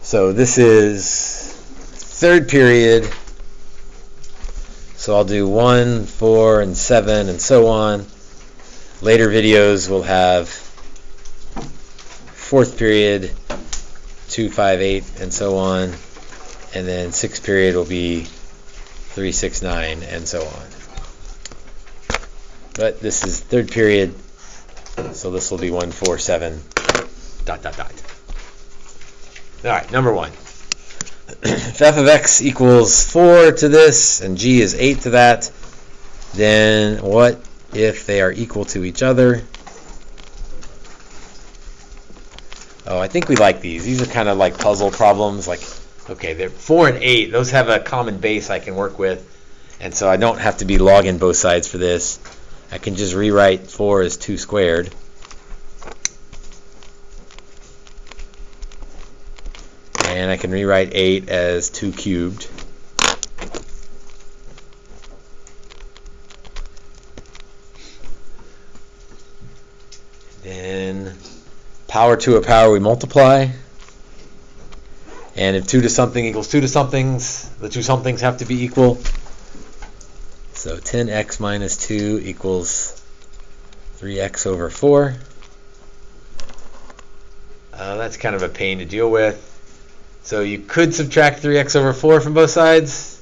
So this is third period. So I'll do 1, 4, and 7, and so on. Later videos will have fourth period, 2, 5, 8, and so on. And then sixth period will be 3, 6, 9, and so on. But this is third period, so this will be 1, 4, 7, ... All right, number 1. If f of x equals 4 to this and g is 8 to that, then what if they are equal to each other? Oh, I think we like these. These are kind of like puzzle problems. Like, okay, they're 4 and 8. Those have a common base I can work with, and so I don't have to be logging both sides for this. I can just rewrite 4 as 2 squared. And I can rewrite 8 as 2 cubed. Then power to a power we multiply. And if 2 to something equals 2 to somethings, the two somethings have to be equal. So 10x minus 2 equals 3x over 4. That's kind of a pain to deal with. So you could subtract 3x over 4 from both sides.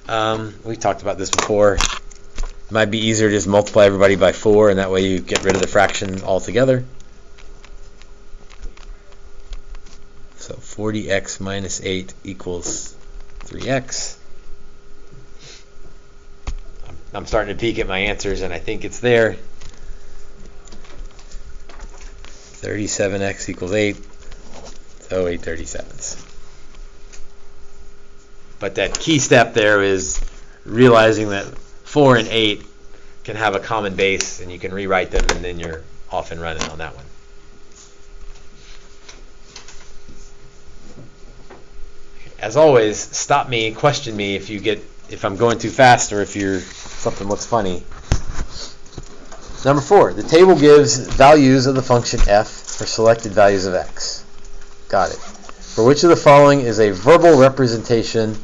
We've talked about this before. It might be easier to just multiply everybody by 4, and that way you get rid of the fraction altogether. So 40x minus 8 equals 3x. I'm starting to peek at my answers, and I think it's there. 37x equals 8. So 8 37ths. But that key step there is realizing that 4 and 8 can have a common base, and you can rewrite them, and then you're off and running on that one. As always, stop me, question me if I'm going too fast or if something looks funny. Number 4, the table gives values of the function f for selected values of x. Got it. For which of the following is a verbal representation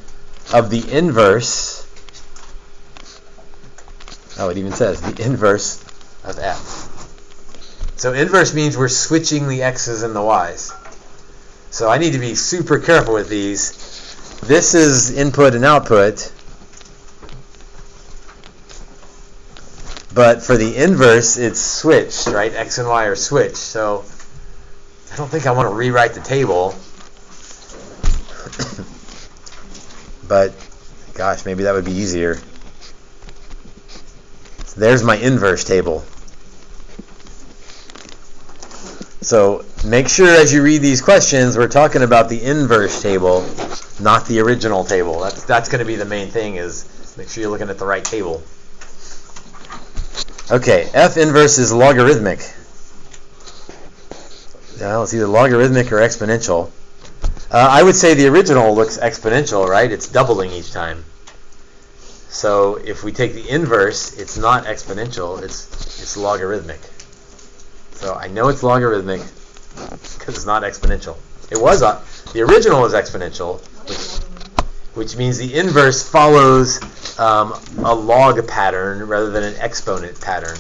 of the inverse? Oh, it even says the inverse of f. So inverse means we're switching the x's and the y's. So I need to be super careful with these. This is input and output. But for the inverse, it's switched, right? X and y are switched. So I don't think I want to rewrite the table. But, gosh, maybe that would be easier. So there's my inverse table. So make sure as you read these questions, we're talking about the inverse table, not the original table. That's going to be the main thing, is make sure you're looking at the right table. Okay, f inverse is logarithmic. Well, it's either logarithmic or exponential. I would say the original looks exponential, right? It's doubling each time. So if we take the inverse, it's not exponential, it's logarithmic. So I know it's logarithmic because it's not exponential. The original is exponential, which means the inverse follows a log pattern rather than an exponent pattern.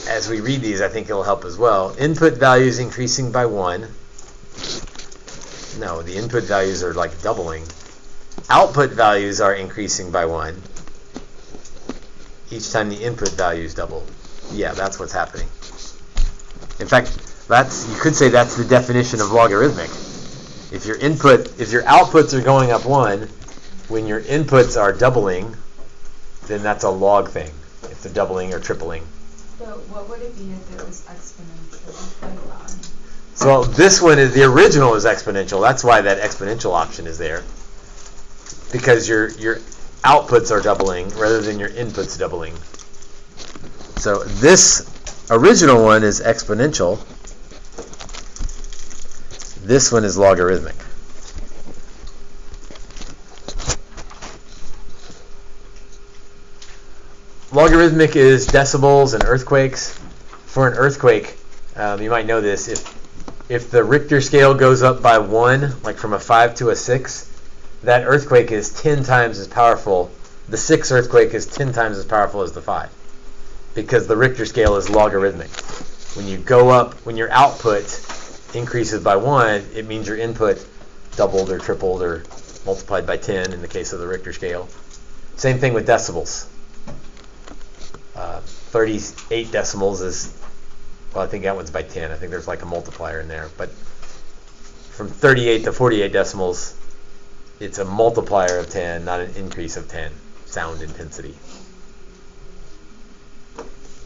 As we read these, I think it'll help as well. Input values increasing by 1. No, the input values are like doubling. Output values are increasing by 1 each time the input values double. Yeah, that's what's happening. In fact, you could say that's the definition of logarithmic. If your outputs are going up 1, when your inputs are doubling, then that's a log thing. If they're doubling or tripling. So what would it be if it was exponential? So this one the original is exponential. That's why that exponential option is there. Because your outputs are doubling rather than your inputs doubling. So this original one is exponential. This one is logarithmic. Logarithmic is decibels and earthquakes. for an earthquake, you might know this, if the Richter scale goes up by 1, like from a 5 to a 6, that earthquake is 10 times as powerful. The 6 earthquake is 10 times as powerful as the 5, because the Richter scale is logarithmic. When you go up, when your output increases by 1, it means your input doubled or tripled or multiplied by 10 in the case of the Richter scale. Same thing with decibels. 38 decimals is, well, I think that one's by 10. I think there's like a multiplier in there. But from 38 to 48 decimals, it's a multiplier of 10, not an increase of 10, sound intensity.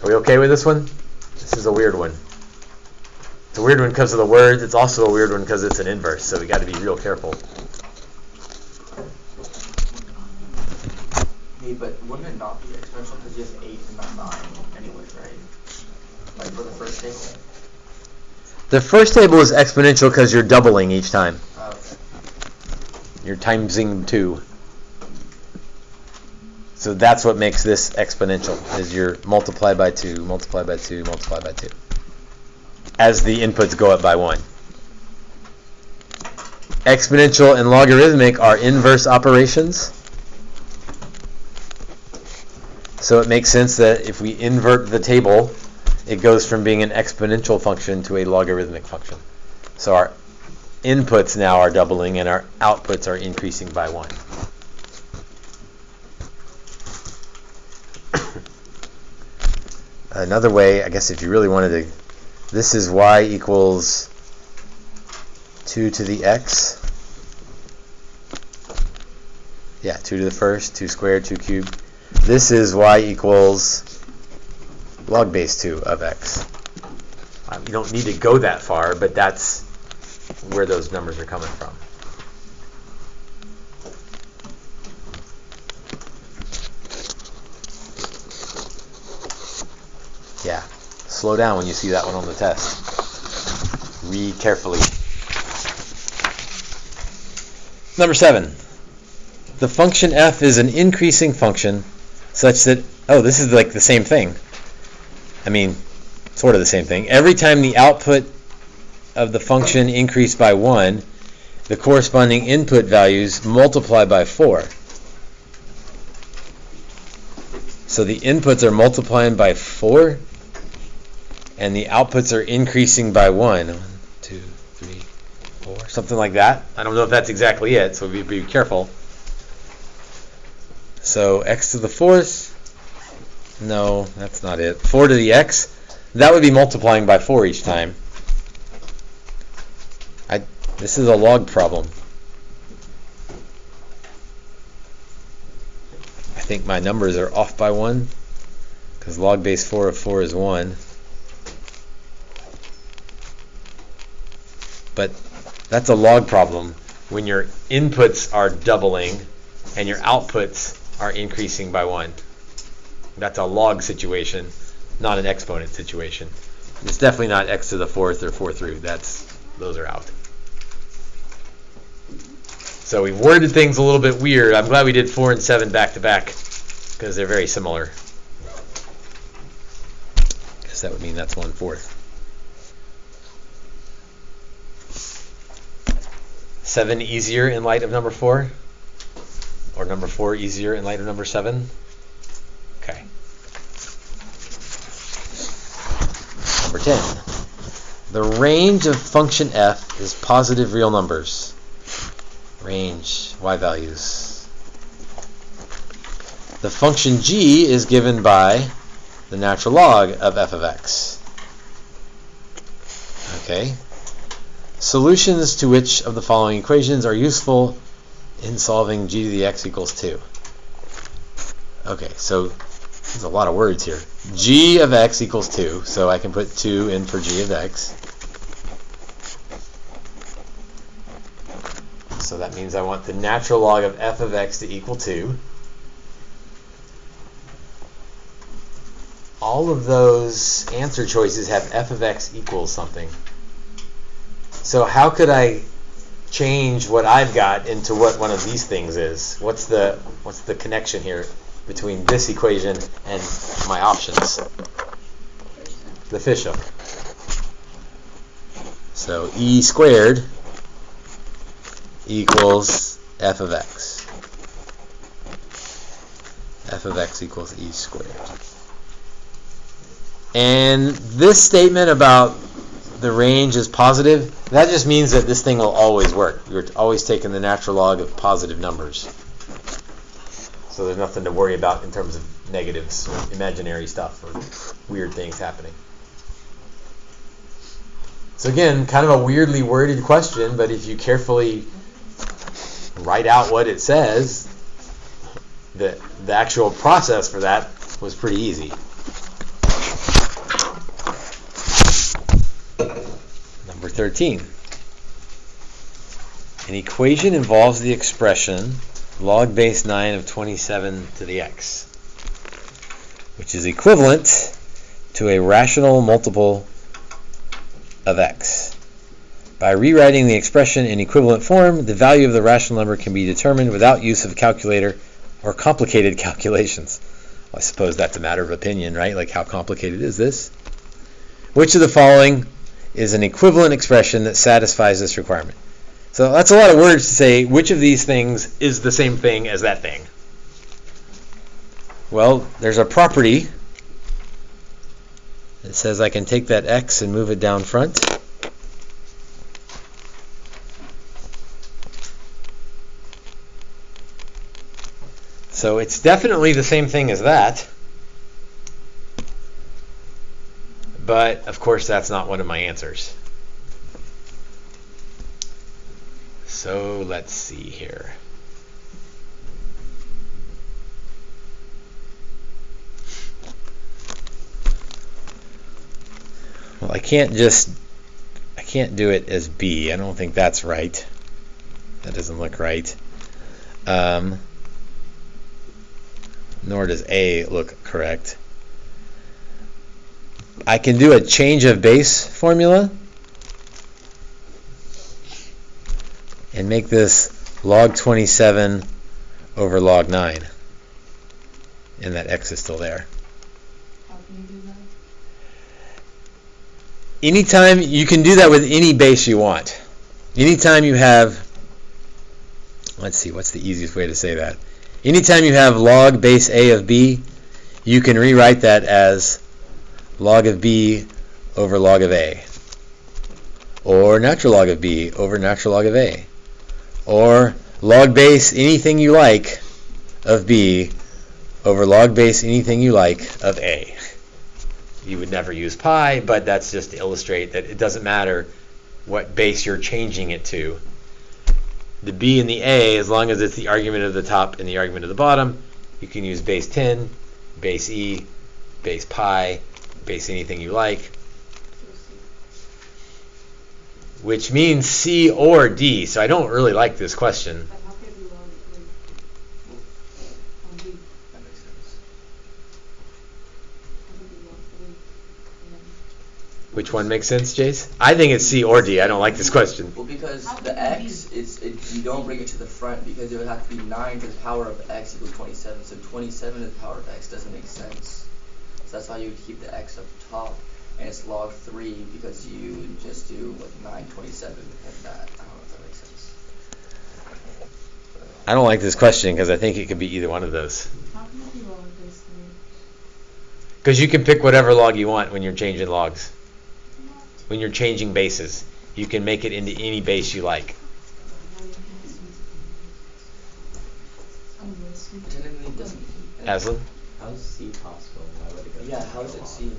Are we okay with this one? This is a weird one. It's a weird one because of the words. It's also a weird one because it's an inverse, so we got to be real careful. Hey, but wouldn't it not be exponential because you have 8 and not 9 anyways, right? Like for the first table? The first table is exponential because you're doubling each time. Okay. You're timesing 2. So that's what makes this exponential, is you're multiply by 2, multiply by 2, multiply by 2, as the inputs go up by 1. Exponential and logarithmic are inverse operations. So it makes sense that if we invert the table, it goes from being an exponential function to a logarithmic function. So our inputs now are doubling and our outputs are increasing by 1. Another way, I guess if you really wanted to, this is y equals 2 to the x. Yeah, 2 to the first, 2 squared, 2 cubed. This is y equals log base 2 of x. You don't need to go that far, but that's where those numbers are coming from. Yeah, slow down when you see that one on the test. Read carefully. Number 7. The function f is an increasing function such that, oh, this is like the same thing. I mean, sort of the same thing. Every time the output of the function increased by 1, the corresponding input values multiply by 4. So the inputs are multiplying by 4, and the outputs are increasing by 1. 1, 2, 3, 4, something like that. I don't know if that's exactly it, so be careful. So x to the 4th, no, that's not it. 4 to the x, that would be multiplying by 4 each time. This is a log problem. I think my numbers are off by 1, because log base 4 of 4 is 1. But that's a log problem when your inputs are doubling and your outputs are increasing by 1. That's a log situation, not an exponent situation. It's definitely not x to the 4th or 4 through. Those are out. So we've worded things a little bit weird. I'm glad we did 4 and 7 back to back, because they're very similar. Because that would mean that's 1/4. 7 easier in light of number 4? Or number 4 easier in light of number 7? Okay. Number 10. The range of function f is positive real numbers. Range, y values. The function g is given by the natural log of f of x. Okay. Solutions to which of the following equations are useful in solving g to the x equals 2? Okay, so there's a lot of words here. G of x equals 2, so I can put 2 in for g of x. So that means I want the natural log of f of x to equal 2. All of those answer choices have f of x equals something. So how could I change what I've got into what one of these things is? What's the connection here between this equation and my options? the fish hook. So e squared equals f of x. F of x equals e squared. And this statement about the range is positive, that just means that this thing will always work. You're always taking the natural log of positive numbers. So there's nothing to worry about in terms of negatives or imaginary stuff or weird things happening. So again, kind of a weirdly worded question, but if you carefully write out what it says, the actual process for that was pretty easy. Number 13. An equation involves the expression log base 9 of 27 to the x, which is equivalent to a rational multiple of x. By rewriting the expression in equivalent form, the value of the rational number can be determined without use of a calculator or complicated calculations. Well, I suppose that's a matter of opinion, right? Like, how complicated is this? Which of the following is an equivalent expression that satisfies this requirement? So that's a lot of words to say which of these things is the same thing as that thing. Well, there's a property that says I can take that x and move it down front. So it's definitely the same thing as that. But, of course, that's not one of my answers. So let's see here. Well, I can't do it as B. I don't think that's right. That doesn't look right. Nor does A look correct. I can do a change of base formula and make this log 27 over log 9. And that x is still there. How can you do that? Anytime you can do that with any base you want. Anytime you have, let's see, what's the easiest way to say that? Anytime you have log base A of B, you can rewrite that as log of B over log of A. Or natural log of B over natural log of A. Or log base anything you like of B over log base anything you like of A. You would never use pi, but that's just to illustrate that it doesn't matter what base you're changing it to. The B and the A, as long as it's the argument of the top and the argument of the bottom, you can use base 10, base E, base pi, base anything you like, which means C or D. So I don't really like this question. But how can you log 3 on B? That makes sense. How can you log 3 and then Which one makes sense, Jace? I think it's C or D. I don't like this question. Well, because How the can it x, you don't bring it to the front because it would have to be 9 to the power of x equals 27. So 27 to the power of x doesn't make sense. So that's why you would keep the x up top. And it's log 3 because you just do like 9/27 and that. I don't know if that makes sense. I don't like this question because I think it could be either one of those. how can it be log base 3? Because you can pick whatever log you want when you're changing logs. When you're changing bases, you can make it into any base you like. Technically, it doesn't. Aslan? How is C possible? Why would it go? Yeah, how is it C?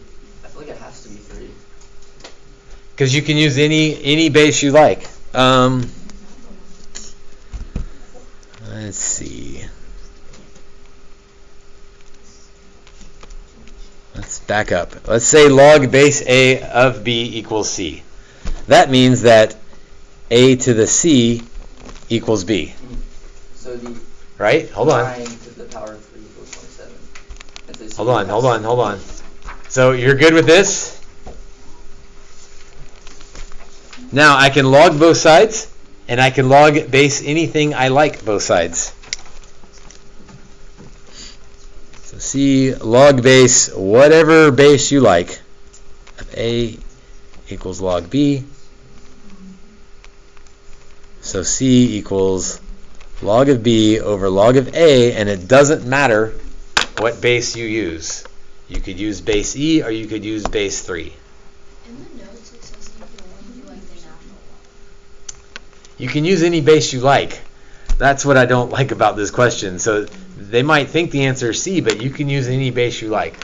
I feel like it has to be 3. Because you can use any base you like. Let's see. Let's back up. Let's say log base A of B equals C. That means that A to the C equals B. So the Right? Hold on. 9 to the power of 3 equals 27. And so C Hold on. So you're good with this? Now I can log both sides, and I can log base anything I like both sides. So C log base whatever base you like. of A equals log B. So C equals log of B over log of A, and it doesn't matter what base you use. You could use base E or you could use base 3. In the notes it says you can only do like the natural log. You can use any base you like. That's what I don't like about this question. So they might think the answer is C, but you can use any base you like.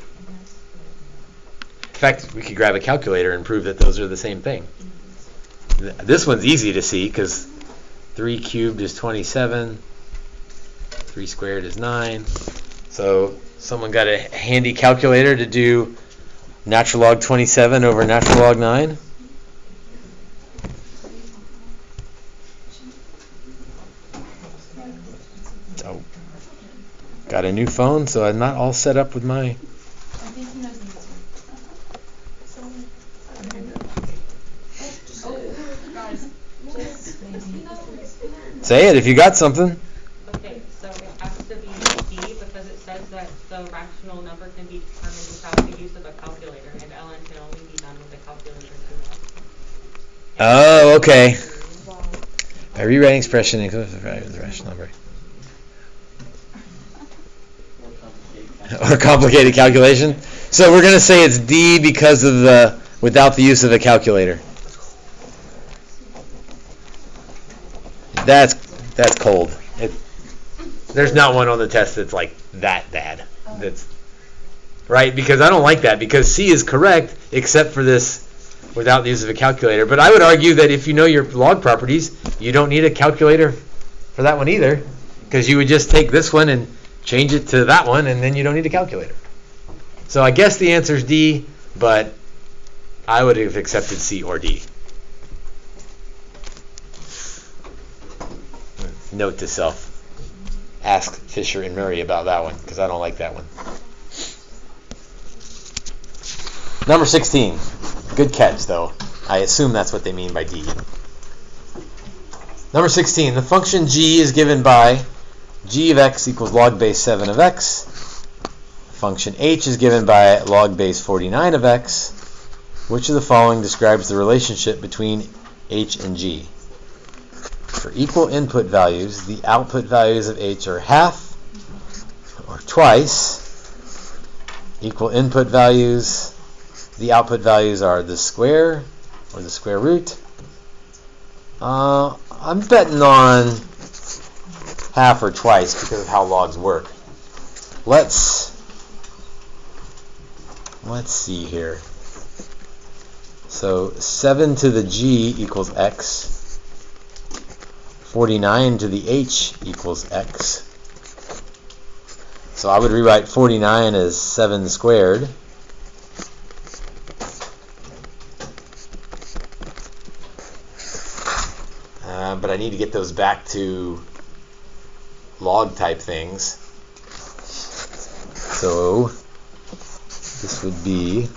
In fact, we could grab a calculator and prove that those are the same thing. This one's easy to see because 3 cubed is 27, 3 squared is 9. So someone got a handy calculator to do natural log 27 over natural log 9. Oh, got a new phone, so I'm not all set up with my... I think he knows the answer. Guys, just maybe. Say it if you got something. Okay, so it has to be D because it says that the rational number can be determined without the use of a calculator, and ln can only be done with a calculator too. Oh, okay. By rewriting expression includes the value of the rational number. Or complicated calculation. So we're going to say it's D because of the without the use of a calculator. That's cold. There's not one on the test that's like that bad. That's right, because I don't like that, because C is correct except for this without the use of a calculator. But I would argue that if you know your log properties, you don't need a calculator for that one either, because you would just take this one and change it to that one, and then you don't need a calculator. So I guess the answer is D, but I would have accepted C or D. Note to self. Ask Fisher and Murray about that one, because I don't like that one. Number 16. Good catch, though. I assume that's what they mean by D. Number 16. The function g is given by g of x equals log base 7 of x. Function h is given by log base 49 of x. Which of the following describes the relationship between h and g? For equal input values, the output values of h are half or twice. Equal input values, the output values are the square or the square root. I'm betting on half or twice because of how logs work. Let's see here. So 7 to the g equals x. 49 to the h equals x. So I would rewrite 49 as 7 squared. But I need to get those back to log type things. So this would be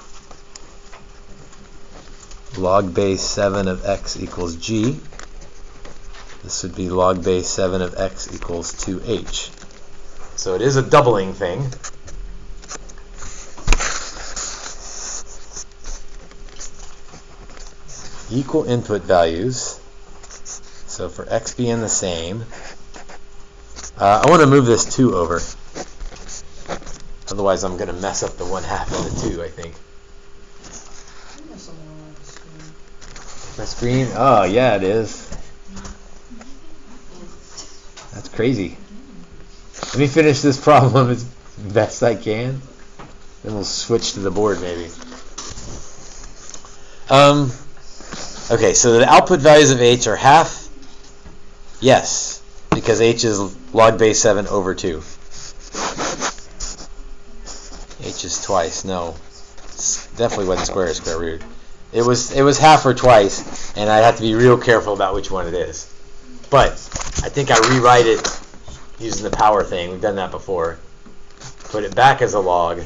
log base 7 of x equals g. This would be log base 7 of x equals 2h. So it is a doubling thing. Equal input values. So for x being the same, I want to move this 2 over. Otherwise I'm going to mess up the 1/2 of the 2, I think. My screen? Oh, yeah, it is. That's crazy. Let me finish this problem as best I can. Then we'll switch to the board maybe. Okay, so the output values of h are half. Yes, because h is log base 7 over 2. H is twice. No, it's definitely wasn't square or square root. It was half or twice, and I'd have to be real careful about which one it is. But I think I rewrite it using the power thing. We've done that before. Put it back as a log.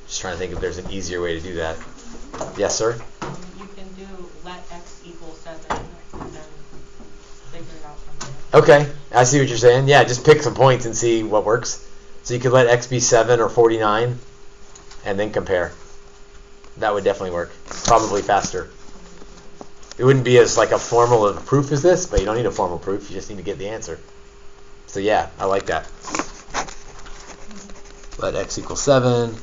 Just trying to think if there's an easier way to do that. Yes, sir? You can do let x equal 7 and then figure it out from there. Okay, I see what you're saying. Yeah, just pick some points and see what works. So you could let x be 7 or 49 and then compare. That would definitely work. Probably faster. It wouldn't be as like a formal of proof as this, but you don't need a formal proof. You just need to get the answer. So yeah, I like that. Let x equal 7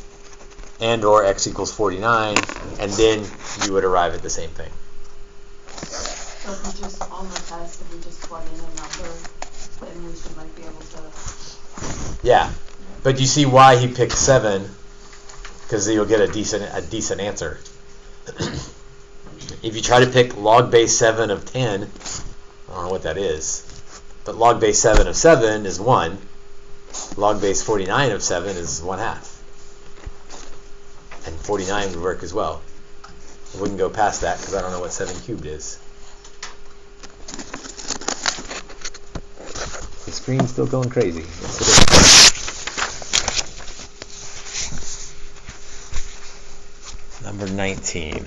and or x equals 49, and then you would arrive at the same thing. So if we just, on the test, if we just plug in a number, then we should like be able to. Yeah, but you see why he picked 7, because you'll get a decent answer. If you try to pick log base 7 of 10, I don't know what that is, but log base 7 of 7 is 1. Log base 49 of 7 is 1/2. And 49 would work as well. I wouldn't go past that because I don't know what 7 cubed is. The screen's still going crazy. Yes, it is. Number 19.